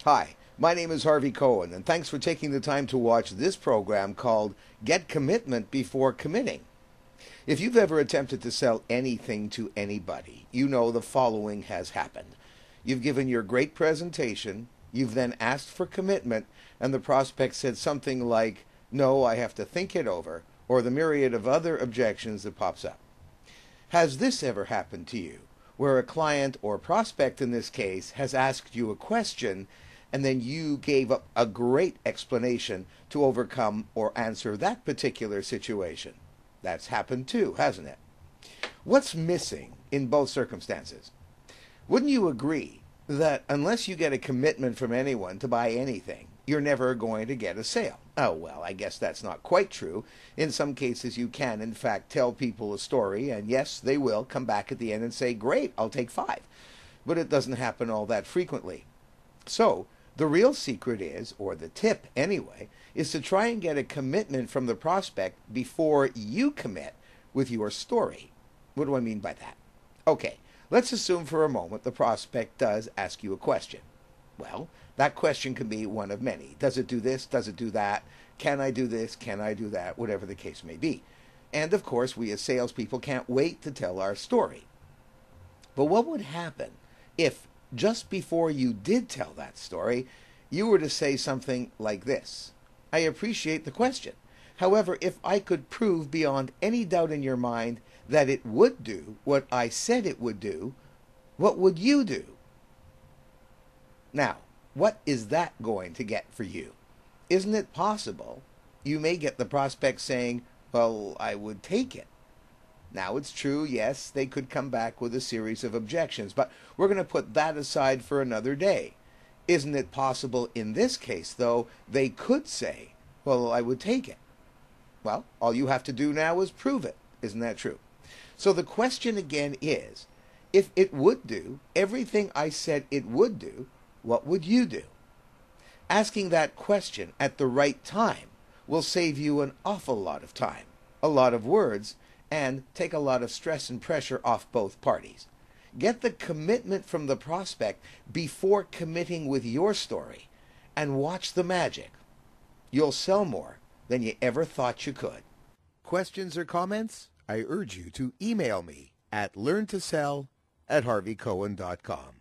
Hi, my name is Harvey Cohen, and thanks for taking the time to watch this program called Get Commitment Before Committing. If you've ever attempted to sell anything to anybody, you know the following has happened. You've given your great presentation, you've then asked for commitment, and the prospect said something like, "No, I have to think it over," or the myriad of other objections that pops up. Has this ever happened to you, where a client or prospect in this case has asked you a question and then you gave up a great explanation to overcome or answer that particular situation? That's happened too, hasn't it? What's missing in both circumstances? Wouldn't you agree that unless you get a commitment from anyone to buy anything, you're never going to get a sale? Oh, well, I guess that's not quite true. In some cases, you can, in fact, tell people a story, and yes, they will come back at the end and say, "Great, I'll take 5." But it doesn't happen all that frequently. So, the real secret is, or the tip anyway, is to try and get a commitment from the prospect before you commit with your story. What do I mean by that? Okay, let's assume for a moment the prospect does ask you a question. Well, that question can be one of many. Does it do this? Does it do that? Can I do this? Can I do that? Whatever the case may be. And of course, we as salespeople can't wait to tell our story. But what would happen if, just before you did tell that story, you were to say something like this? "I appreciate the question. However, if I could prove beyond any doubt in your mind that it would do what I said it would do, what would you do?" Now, what is that going to get for you? Isn't it possible you may get the prospect saying, "Well, I would take it"? Now, it's true, yes, they could come back with a series of objections, but we're going to put that aside for another day. Isn't it possible in this case, though, they could say, "Well, I would take it"? Well, all you have to do now is prove it. Isn't that true? So the question again is, if it would do everything I said it would do, what would you do? Asking that question at the right time will save you an awful lot of time, a lot of words, and take a lot of stress and pressure off both parties. Get the commitment from the prospect before committing with your story, and watch the magic. You'll sell more than you ever thought you could. Questions or comments? I urge you to email me at learntosell@harveycohen.com.